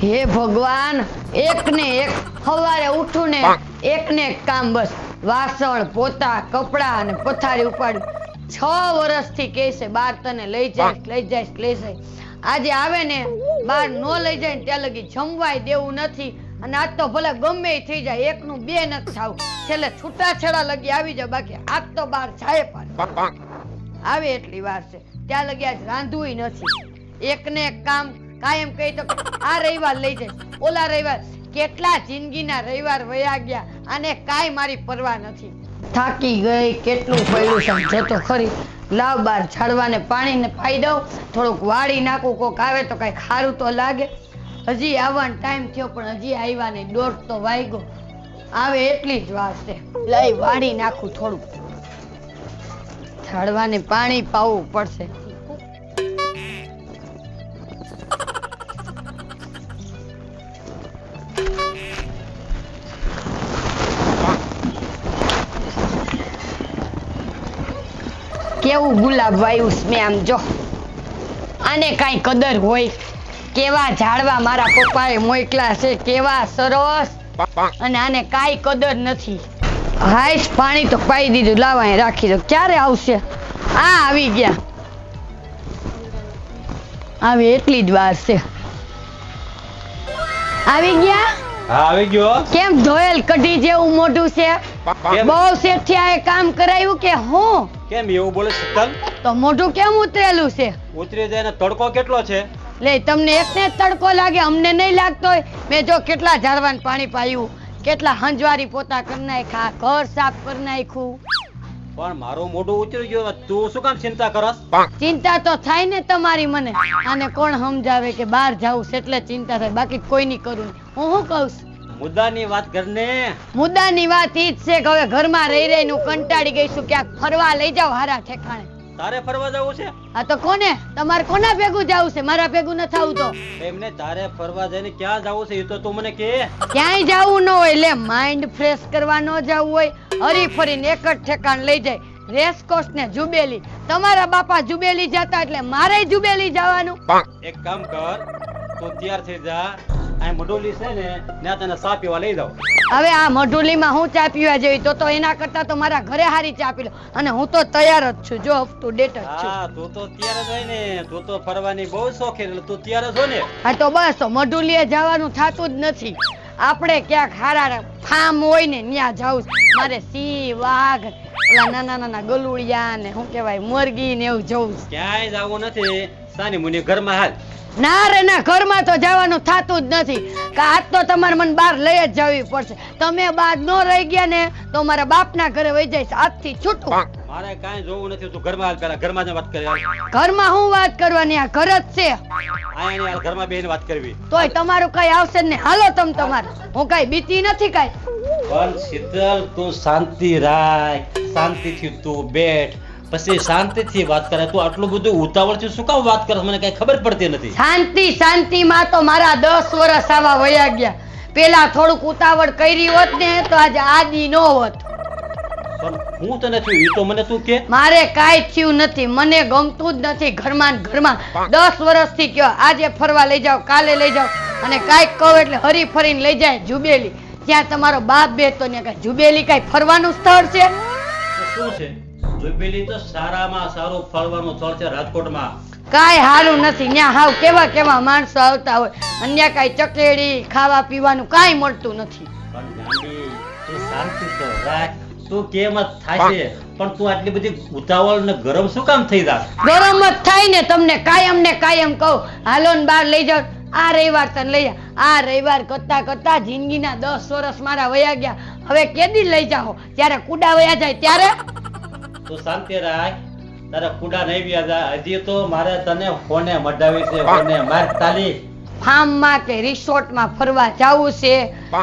હે ભગવાન, એક ને એક સવારે ઉઠું ને એક ને એક કામ, બસ વાસણ પોતા કપડા અને પથારી ઉપાડ્યું। 6 વર્ષથી કહે છે બાર તને લઈ જાય। આજે આવે ને બાર નો લઈ જાય ને ત્યાં લગી જમવાય દેવું નથી। અને આજ તો ભલે ગમે એ થઈ જાય, એકનું બે નથી થાવું, છેલ્લે છૂટાછેડા લગી આવી જાય, બાકી આજ તો બાર જાય પણ આવે એટલી વાર છે, ત્યાં લગી આજ રાંધવું નથી। એક ને એક કામ કાયમ કહી તો આ રવિવાર લઈ જાય, ઓલા રવિવાર, કેટલા જિંદગીના રવિવાર વયા ગયા, આને કાંઈ મારી પરવા નથી। થાકી ગઈ, કેટલું પડ્યું છે જતો ખરી, લાવ બાર ઝાડવાને પાણીને પાઈ દઉં, થોડુંક વાળી નાખું, કોક આવે તો કઈ ખારું તો લાગે। હજી આવવાનો ટાઈમ થયો પણ હજી આવ્યા નહીં, 1:30 તો વાગ્યો, આવે એટલી જ વાર છે, લઈ વાળી નાખું, થોડુંક ઝાડવાને પાણી પાવું પડશે। કેવું ગુલાબ વાયુ મેં આમ જો, આને કાંઈ કદર હોય, કેવા ઝાડવા મારા પપ્પાએ મોકલા છે, કેવા સરસ, અને આને કાંઈ કદર નથી। હાઈશ પાણી તો પાઈ દીધું, લાવ અહીં રાખી દો, ક્યારે આવશે? આ આવી ગયા, આવે એટલી જ વાર છે, આવી ગયા। હા આવી ગયો। કેમ ધોયેલ કઢી જેવું મોઢું છે? બહુ શેઠિયાએ કામ કરાયું કે હું? કેમ એવું બોલે શીતલ? તો મોઢું કેમ ઉતરેલું છે? ઉતરી જાય ને તડકો કેટલો છે? લે તમને એકને જ તડકો લાગે, અમને નહીં લાગતો હોય? મેં જો કેટલા ઝાડવાને પાણી પાયું, કેટલા હંજવારી પોતા કરી નાખ્યા, ઘર સાફ કરી નાખ્યું, પણ મારું મોઢું ઉતરી ગયો, તું શું કામ ચિંતા કરસ? ચિંતા તો થાય ને તમારી મને, આને કોણ સમજાવે કે બહાર જાવું છે એટલે ચિંતા થાય, બાકી કોઈ નહીં કરું। હું શું કહું છું? મુદ્દાની વાત કરને। મુદ્દાની વાત ઈ જ છે કે હવે ઘરમાં રહી રહીને હું કંટાળી ગઈ છું, ક્યાંક ફરવા લઈ જાવ હારા ઠેકાણે। તારે ફરવા જવું છે? હા તો કોને? તમારે કોના ભેગું જવું છે? મારા ભેગું ન થાવું તો એમને તારે ફરવા જઈને ક્યાં જવું છે એ તો તું મને કે। ક્યાંય જવું ન હોય, લે માઇન્ડ ફ્રેશ કરવા ન જવું હોય, હરી ફરીને એક જ ઠેકાણ લઈ જાય, રેસકોર્સ ને જુબેલી। તમારા બાપા જુબેલી જતા એટલે મારે જુબેલી જવાનું। એક કામ કર, તું તૈયાર થઈ જા, આ મડોલી છે ને ત્યાં તને ચા પીવા લઈ જાવ। હવે આ મઢુલીમાં હું ચા પીવા જેવી, તો એના કરતા તો મારા ઘરે હારી ચા પી લો, અને હું તો તૈયાર જ છું, જો અપ ટુ ડેટ જ છું। હા તું તો તૈયાર જ હોય ને, તું તો ફરવાની બહુ શોખીન, એટલે તું તૈયાર જ હોય ને। હા તો બસ, તો મઢુલીએ જવાનું થતું જ નથી, આપણે ક્યાંક હારા ફાર્મ હોય ને ત્યાં જવું છે। મારે સિંહ, વાઘ, ઓલા નાના નાના ગલુડિયા ને શું કહેવાય મરઘી ને એવું જવું છે। ક્યાંય જવું નથી, સાની મુની ઘરમાં હાલ। ના રે ના, ઘરમાં તો જવાનું થતું જ નથી, કે આજ તો તમારે મને બહાર લઈ જ જવી પડશે। તમે બહાર ન રહી ગયા ને તો મારા બાપના ઘરે વહી જઈશ, આજથી છૂટું। મારે કાંઈ જોવું નથી, તું ઘરમાં હાલ, પેલા ઘરમાં જ વાત કરી હાલ। ઘરમાં હું વાત કરવાની, આ ઘર જ છે, આયા ને હાલ, ઘરમાં બેહીને વાત કરવી। તોય તમારું કઈ આવશે જ નહીં, હાલો તમે તમારે, હું કઈ બીતી નથી કઈ। પણ શીતલ તું શાંતિ રાખ, શાંતિથી તું બેઠ, પછી શાંતિથી વાત કરે। તું આટલું બધું ઉતાવળથી શું કામ વાત કરે, મને કઈ ખબર પડતી નથી। શાંતિ શાંતિમાં તો મારા 10 વર્ષ આવા વયા ગયા, પેલા થોડુંક ઉતાવળ કરી હોત ને તો આજે આદી નો હોત। પણ હું તને થયું એ તો મને તું કે। મારે કાઈ થયું નથી, મને ગમતું જ નથી ઘરમાં ને ઘરમાં, 10 વર્ષથી કયો આજે ફરવા લઈ જાવ, કાલે લઈ જાવ, અને કાંઈક કહો એટલે હરી ફરીને લઈ જાય જુબેલી, ત્યાં તમારો બાપ બેસતો ને કઈ જુબેલી કઈ ફરવાનું સ્થળ છે? શું છે જુબેલી? તો સારામાં સારું ફરવાનું સ્થળ છે રાજકોટમાં। કાંઈ હારું નથી, ત્યાં હાવ કેવા કેવા માણસો આવતા હોય, અન્ય કાંઈ ચકેડી ખાવા પીવાનું કાંઈ મળતું નથી। પણ ગાંડી તું શાંતિ તો રાખ, તું કેમ જ થાશે, પણ તું આટલી બધી ઉતાવળ ને ગરમ શું કામ થઈ જા? ગરમ જ થાય ને, તમને કાયમ ને કાયમ કહું હાલો ને બહાર લઈ જાવ, આ રવિવાર તને લઈ જા, આ રવિવાર કરતા કરતા જિંદગીના 10 વર્ષ મારા વયા ગયા, હવે કેદી લઈ જાઓ? જ્યારે કુડા વયા જાય ત્યારે। તું શાંતિ રાખ, તારે કુડા નહીં વ્યા જાય, હજી તો મારે તને ફોને મડાવી છે, ફોને માર તાલી ફાર્મમાં કે રિસોર્ટમાં ફરવા જાવું છે,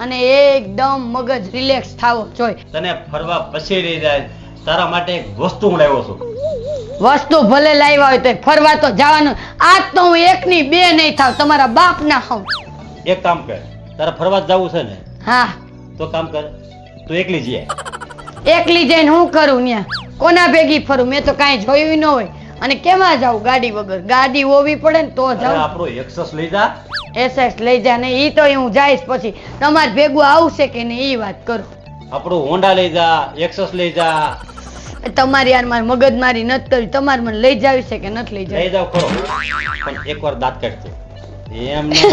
અને એકદમ મગજ રિલેક્સ થાવો જોઈએ। તને ફરવા પછી લઈ જાય, તારા માટે એક વસ્તુ હું લાવ્યો છું। વસ્તુ ભલે લાવ્યા હોય તો ફરવા તો જવાનું, આજ તો હું એકની બે નહીં થાવ, તમારા બાપ ના હોઉં। એક કામ કર, તારે ફરવા જવું છે ને, હા તો કામ કર, તું એકલી જઈએ। એકલી જઈને હું કરું, ન્યા કોના ભેગી ફરું? મેં તો કાંઈ જોયું ન હોય, અને કેમાં જાવ ગાડી વગર? ગાડી હોવી પડે ને તો અરે જાવ. આપણો એક્સસ લઈ જા. એસએસ લઈ જા ને ઈ તો હું જઈશ પછી તમારે ભેગું આવશે કે નહીં ઈ વાત કરો. આપણું હોન્ડા લઈ જા, એક્સસ લઈ જા. તમારી યાર મારી મગજમારી નથી કરવી. તમારે મને લઈ જાવી છે કે નથી લઈ લઈ જાવી? જાવ ખરો, પણ એકવાર દાંત કાઢજે. એમ નહીં.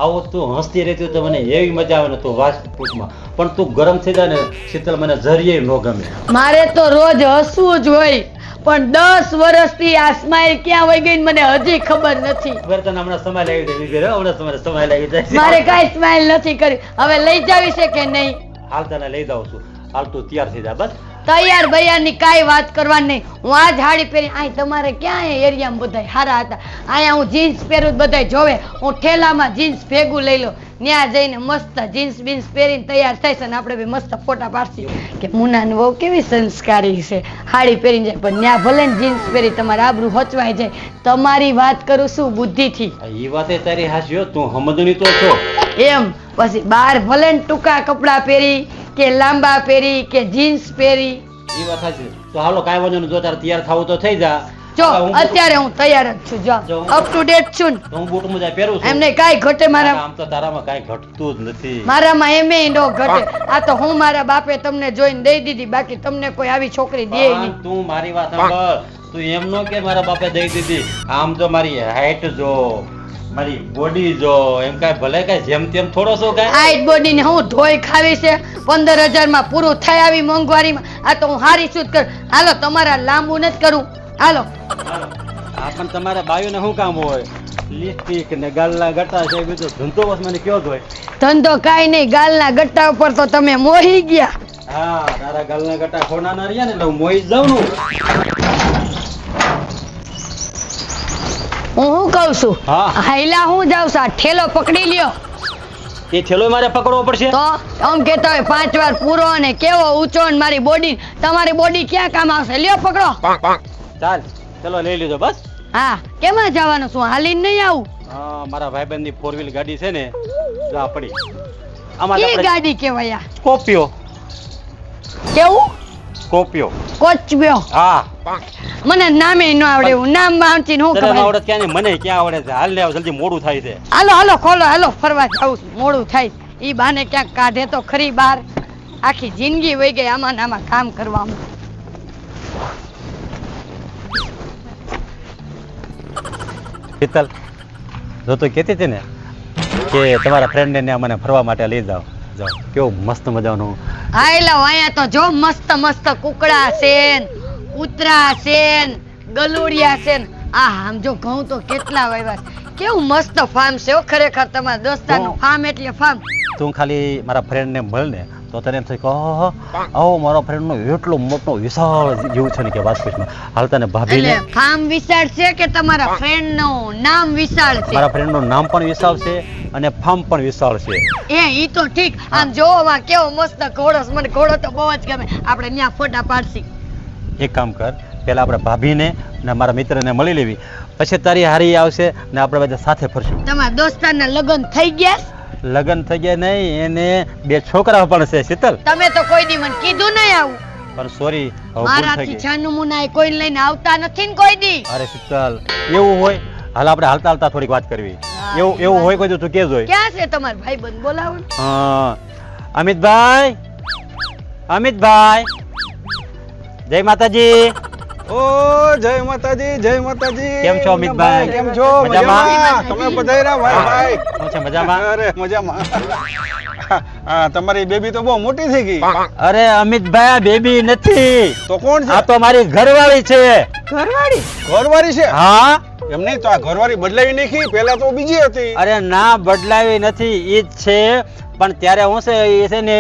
આવું તું હસતી રહેતી હોય તો મને એવી મજા આવે ને તું વાસ પૂછમાં, પણ તું ગરમ થઈ જાય ને શીતલ, મને જરીએ ન ગમે. મારે તો રોજ હસવું જ હોય, પણ 10 વર્ષથી આ સ્માઈલ ક્યાં વહી ગઈ ને મને હજી ખબર નથી. ખબર તને હમણાં સમય લાગી જાય વિભીર, હમણાં તમારે સમય લાગી જાય. મારે કાંઈ સ્માઈલ નથી કરી. હવે લઈ જાવી છે કે નહીં? હાલ તને લઈ જાઉં છું. હાલ તું તૈયાર થઈ જા બસ. તૈયાર બૈયારની કાંઈ વાત કરવાની નહીં. હું આ જ હાડી પહેરી અહીં તમારે ક્યાં એરિયામાં બધાય હારા હતા. અહીંયા હું જીન્સ પહેરું બધાય જોવે. હું ઠેલામાં જીન્સ ભેગું લઈ લઉં. ત્યાં જઈને મસ્ત જીન્સ બીન્સ પહેરીને તૈયાર થઈશ અને આપણે બી મસ્ત ફોટા પાડશી કે મુનાની વહુ કેવી સંસ્કારી છે, હાડી પહેરીને જાય. પણ ત્યાં ભલે ને જીન્સ પહેરી તમારે આબરૂ હચવાઈ જાય. તમારી વાત કરું છું બુદ્ધિથી. એ વાતે તારી હાસ્યો, તું સમજણી તો છો. એમ પછી બહાર ભલે ને ટૂંકા કપડાં પહેરી કે લાંબા પહેરી કે જીન્સ પહેરી. એ વાત સાચી. તો હાલો કાંઈ વાંધો નહીં, જો તારે તૈયાર થવું તો થઈ જા. જો હવે હું અત્યારે હું તૈયાર જ છું. જો જો. અપ ટુ ડેટ છું ને. તો હું બૂટ મોજા પહેરું છું. એમને કાંઈ ઘટે મારા આમ તો તારામાં કાંઈ ઘટતું જ નથી. મારામાં એમે નો ઘટે. આ તો હું મારા બાપે તમને જોઈને દઈ દીધી, બાકી તમને કોઈ આવી છોકરી દે પણ નહીં. તું મારી વાત સાંભળ. તું એમ નો કે મારા બાપે દઈ દીધી. આમ તો મારી હાઈટ જો, મારી બોડી જો, એમ કાંઈ ભલે કાંઈ જેમ તેમ થોડો છો કાંઈ. હાઈટ બોડી ને હું ધોઈ ખાવી છે 15,000 માં પૂરું થઈ આવી મોંઘવારીમાં. આ તો હું હારી શું કર. હાલો તમારા લાંબુ નથી કરું. હાલો આ પણ તમારા બાયુને શું કામ હોય? લિપસ્ટિક ને ગાલના ગટા છે એ બધું ધંધો બસ મને કયો જ હોય. ધંધો કાંઈ નહીં. ગાલના ગટ્ટા ઉપર તો તમે મોહી ગયા. હા, તારા ગાલના ગટા ખોના ના રહ્યા ને એટલે હું મોઈ જ જાઉં ને. હું શું કહું છું? હા. હાઈલા હું જાઉં છું. આ ઠેલો પકડી લ્યો. એ થેલો મારે પકડવો પડશે. તો આમ કહેતા હોય 5 વાર પૂરો અને કેવો ઊંચો ને મારી બોડી. તમારી બોડી ક્યાં કામ આવશે? લ્યો પકડો. ચાલ ચલો લઈ લીધો બસ. હા, કેમાં જવાનું? શું હાલીને નહીં આવું? હા, મારા ભાઈબંધની 4 વ્હીલ ગાડી છે ને, જો આ પડી. ઈ ગાડી કેવાય? આ સ્કોર્પિયો. કેવું? સ્કોર્પિયો. કોચબ્યો. હા. મને નામે ન આવડે. હું નામ વાંચીને હું તને ખબર. આવડે ક્યાં ને મને ક્યાં આવડે છે? હાલ ને આવ, જલ્દી મોડું થાય છે. હાલો હાલો ખોલો. હાલો ફરવા જાઉં છું. મોડું થાય. ઈ બાને ક્યાંક કાઢે તો ખરી બહાર. આખી જિંદગી વહી ગઈ આમાં ને આમાં કામ કરવામાં. શીતલ, જો તો કહેતી હતી ને કે તમારા ફ્રેન્ડને ને મને ફરવા માટે લઈ જાઓ. જાઓ, કેવું મસ્ત મજાનું. હા એટલે અહીંયા તો જો મસ્ત મસ્ત કુકડા છે ને, કૂતરા છે ને, ગલુડિયા છે ને. આમ જો ઘઉં તો કેટલા વાવ્યા છે. કેવું મસ્ત ફાર્મ છે. હો ખરેખર તમારા દોસ્તારનું ફાર્મ એટલે ફાર્મ. તું ખાલી મારા ફ્રેન્ડને મળ ને તો તને એમ થાય કે આવો મારો ફ્રેન્ડનો એટલો મોટો વિશાળ જેવું છે ને કે વાત પૂછમાં. હાલ તને ભાભીને, એટલે ફાર્મ વિશાળ છે કે તમારા ફ્રેન્ડ નું નામ વિશાળ છે? મારા ફ્રેન્ડનું નામ પણ વિશાળ છે અને ફાર્મ પણ વિશાળ છે. ઈ તો ઠીક. આમ જોવામાં કેવો મસ્ત ઘોડો છે. મને ઘોડો તો બહુ જ ગમે. આપણે ત્યાં ફોટા પાડશી. એક કામ કર, પહેલા આપણે ભાભીને ને મારા મિત્રને મળી લેવી, પછી તારી હારી આવશે ને આપણે બધા સાથે ફરશું. તમારા દોસ્તારના લગ્ન થઈ ગયા? લગ્ન થઈ ગયા નહીં, એને 2 છોકરા પણ છે. શીતલ, તમે તો કોઈ દી મને કીધું નહીં આવું. પણ સોરી, હવે ભૂલ થઈ મારાથી ગઈ. છાનું મુનાય કોઈ લઈને આવતા નથી ને કોઈ દી. અરે શીતલ, એવું હોય હાલ આપણે હાલતા હાલતા થોડીક વાત કરવી. હા, એવું હોય કોઈ તું કેજ હોય. ક્યાં છે તમારો ભાઈબંધ? બોલાવો ને. હા, અમિતભાઈ, અમિતભાઈ, જય માતાજી. ઓ જય માતાજી, જય માતાજી. કેમ છો અમિતભાઈ? કેમ છો? મજામાં? મજામાં. તમે પધાર્યા ભાઈ? શું છે, મજામાં? અરે મજામાં. હા, તમારી બેબી તો બહુ મોટી થઈ ગઈ. અરે અમિતભાઈ, આ બેબી નથી, તો કોણ આ છે? તો મારી ઘરવાળી છે. ઘરવાળી? ઘરવાળી છે? હા. એમ નહીં તો આ ઘરવાળી બદલાવી નાખી, પહેલા તો બીજી હતી. અરે ના, બદલાવી નથી, ઈ જ છે. પણ ત્યારે હું છે, એ છે ને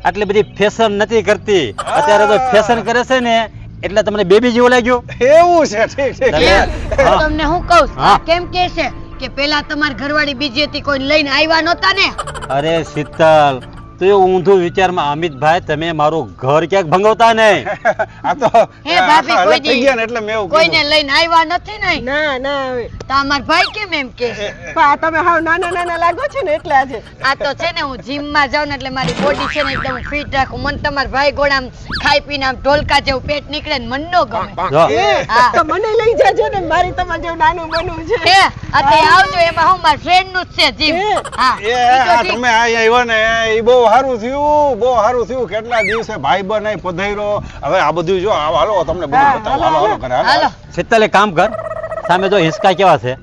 આટલી બધી ફેશન નથી કરતી. અત્યારે તો ફેશન કરે છે ને એટલે તમને બેબી જેવું લાગ્યું. એવું છે? ઠીક ઠીક. તમે- હું તમને શું કહું? હા. કેમ કે છે કે પેલા તમારી ઘરવાળી બીજી હતી, કોઈ લઈને આવ્યા નહોતા ને? અરે શીતલ, તું એવું ઊંધું વિચારમાં. અમિતભાઈ, તમે મારું ઘર ક્યાંક ભંગવતા નહીં. આ તો હે ભાભી, આખા કોઈ અલગ થઈ દી ગયા ને એટલે મેં એવું કોઈને કીધું. લઈને આવ્યા નથી ને? ના ના હવે તો અમાર ભાઈ કેમ એમ કે છે? પણ આ તમે હાવ નાના નાના લાગો છો ને એટલે આજે આ તો છે ને હું જીમ માં જાઉં ને એટલે મારી બોડી છે ને એકદમ ફિટ રાખું. મને તમારા ભાઈ ગોળામ ખાઈ પીને આમ ઢોલકા જેવું પેટ નીકળે ને મન નો ગમે. જો હા. તો મને લઈ જાજો ને મારી તમારે જેવું નાનું બનવું છે એ આ તે આવજો એમાં હું મારા ફ્રેન્ડ નું જ છે જીમ. હા એ ઈ તો આ ઠીક. તમે આયા આવ્યા ને એ બહુ સારું થયું કેટલા દિવસે ભાઈ બન પધાર્યો. હવે આ બધું જો હાલો તમને બધું હા, બતાવો. હાલો, હાલો ઘરે હાલો. હાલો શીતલ એક કામ કર, સામે જો હિંચકા કેવા છે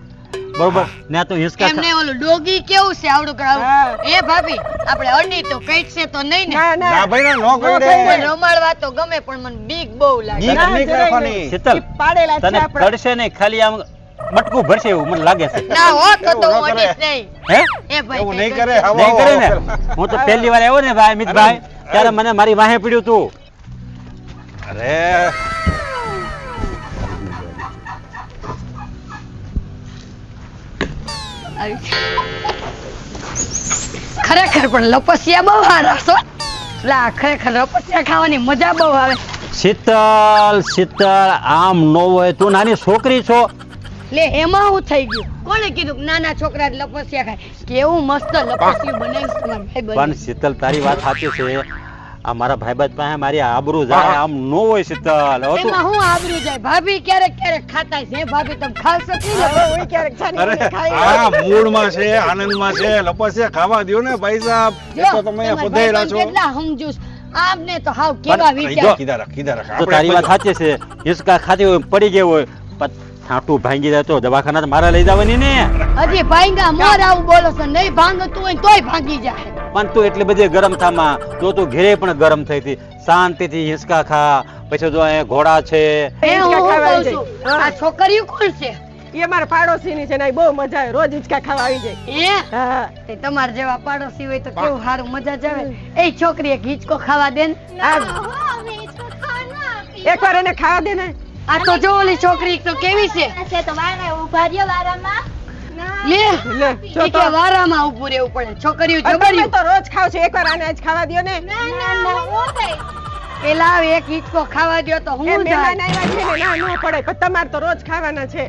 બરોબર, ને આ તો હિંચકા એમને ઓલું ડોગી કેવું છે આવડું કરાવું. હા. એ ભાભી આપણે અડી તો કઈક છે તો નહીં ને. ના ના ના ભાઈ ના નો નો કરડે. કરડે. મને રમાડવા તો ગમે પણ મને બીક બહુ લાગે. બીક ના, નહીં જરાય રાખવાની. નહીં. શીતલ પાડેલા છે તને આપણા. કડશે નહીં, ખાલી આમ મટકું ભરશે એવું મને લાગે છે. ના હો તો એવું હું ન કરે. અડીશ નહીં. હે એ ભાઈ એવું કઈ નહીં કરશે. કરે. આવો, નહીં કરે ને? આવો. હું તો પહેલી વાર આવ્યો ને ભાઈ અમિતભાઈ, ત્યારે મને મારી વાહે પડ્યું તું. અરે ખરેખર પણ લપસિયા બહુ સારા છો. લા ખરેખર લપસિયા ખાવાની મજા બહુ આવે. શીતલ શીતલ આમ નો હોય, તું નાની છોકરી છો. લે એમાં હું થઈ ગયું? કોણે કીધું કે નાના છોકરા જ લપસિયા ખાય? કેવું મસ્ત લપસિયું બનાવ્યું તમારા ભાઈ પણ બને. શીતલ તારી વાત સાચી છે, આ મારા ભાઈબંધ પાસે મારી આબરૂ જાય, આમ નો હોય શીતલ. હવે તું એમાં હું આબરૂ જાય? ભાભી ક્યારેક ક્યારેક ખાતા છે. ભાભી તમે ખાશો કે નહીં? હવે હું ક્યારેક છાની અરે મને ખાઈ આ મૂળમાં છે, આનંદમાં છે, લપસ્યા ખાવા દ્યો ને ભાઈ સાહેબ. જો, એક તો તમે અહીંયા તમારા પધાર્યા ભાઈબંધ છો. કેટલા સમજુ છે. આમને તો હાવ કેવા પણ વિચાર. કીધા રાખ, કીધા રાખ. તો આપણે તારી વાત સાચી છે, હિંચકા ખાતી હોય પડી ગઈ હોય પણ છાંટું ભાંગી જાય તો દવાખાના તો મારા લઈ જવાની ને. હજી ભાંગા મોર આવું બોલો છો. નહીં ભાંગતું હોય તોય ભાંગી જાય. પણ તું એટલી બધી ગરમ થામાં તો તું ઘેરે પણ ગરમ થઈ હતી. શાંતિથી હિંચકા ખા. પછી જો અહીંયા ઘોડા છે. એ હું હિંચકા ખાવા કહું આવી છું. જાય. આ છોકરીઓ કોણ છે? એ અમારા પાડોશીની છે ને એ બહુ મજા આવે રોજ હિંચકા ખાવા આવી જાય એ હા તે તમાર જેવા પાડોશી હોય તો કેવું સારું મજા જ આવે. એ છોકરી એક હિંચકો ખાવા દે ને. એકવાર એને ખાવા દે ને આ તો જો ઓલી છોકરી તો કેવી છે. લે લે જો ઈ તો કે વારામાં ઊભું રહેવું પડે. છોકરીઓ તમે જબર્યું. તો રોજ ખાવ છો એકવાર આને આજ ખાવા દ્યો ને પેલા આવે એક હિંચકો ખાવા દ્યો તો એ હું મહેમાન જાય. આવ્યા છે ને ના ન પડે પણ તમારે તો રોજ ખાવાના છે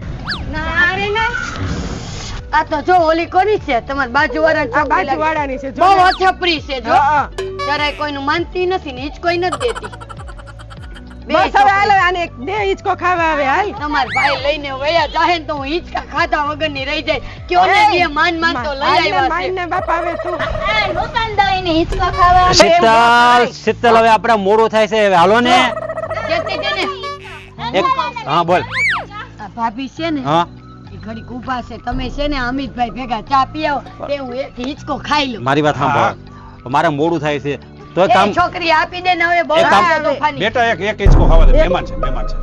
આ તો જો ઓલી કોની છે? તમાર બાજુવાળા આ બાજુવાળાની છે જો બહુ ને. અછપરી છે જો. હા, હા. જરાય કોઈનું માનતી નથી ને હિંચકોય નથી દેતી. બે બસ હવે છોકરી. હાલો આને એક બે હિંચકો ખાવા આવે હાલ તમાર ભાઈ લઈને વયા જાહે ને તો હું હિંચકા ખાધા વગરની રહી જાય. કયો ને બે માન માન તો લઈ આવ્યા છે. માન ને બાપા આવે તું શીતલ શીતલ હવે આપણે મોડું થાય છે, હવે હાલો ને. જતી જને. એક હા બોલ. આ ભાભી છે ને હા એ ઘડીક ઊભા છે. તમે છે ને અમિતભાઈ ભેગા ચા પી આવો તે હું એક હિંચકો ખાઈ લઉં. મારી વાત સાંભળ, મારે મોડું થાય છે તો એક એ કામ છોકરી આપી દે ને હવે બહુ એક કામ- આ તોફાની. બેટા એક હિંચકો ખાવા દે. મહેમાન છે, મહેમાન છે.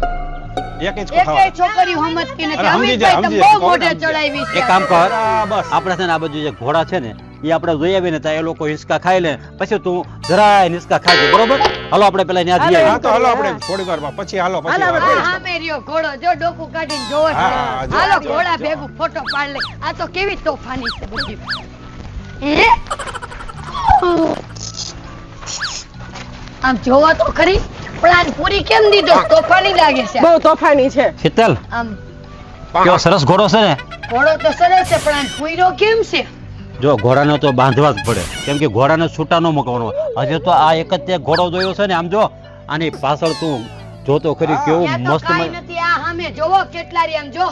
એક હિંચકો એકેય ખાવા દે. છોકરીઓ સમજતી નથી. અરે સમજી જાય, અમિતભાઈ તમે સમજી જાય. બહુ મોઢે સમજી જાય. ચડાવી છે. એક કામ કર, હા, બસ. આપણે છે ને આ બાજુ જે ઘોડા છે ને એ આપણે જોઈ આવીને ત્યાં એ લોકો હિંચકા ખાઈ લે, પછી તું જરાય હિંચકા ખાજે, બરોબર? હાલો આપણે પેલા ત્યાં જઈએ. હા તો હાલો આપણે થોડી વારમાં પછી હાલો પછી હાલો, વાત આ કરીશું. સામે રહ્યો ઘોડો જો ડોકું કાઢીને જોવે છે. હા, જો. હાલો ઘોડા ભેગું ફોટો પાડ લે. આ તો કેવી તોફાની છે બધી. હે? આમ જોવા તો ખરી પ્લાન પૂરી કેમ દીધો? તોફાની લાગે છે. બહુ તોફાની છે શીતલ આમ કેવો સરસ ઘોડો છે ને. ઘોડો તો સરસ છે પણ આ પૂરો કેમ છે? જો ઘોડાને તો બાંધવા જ પડે, કેમ કે ઘોડાને છૂટા ન મૂકવાનો. હજુ તો આ એક જ તે ઘોડો જોયો છે ને, આમ જો આની પાછળ તું જોતો ખરી કેવું ત્યાં તો મસ્ત કાંઈ નથી. આ સામે જોવો કેટલા રી આમ જો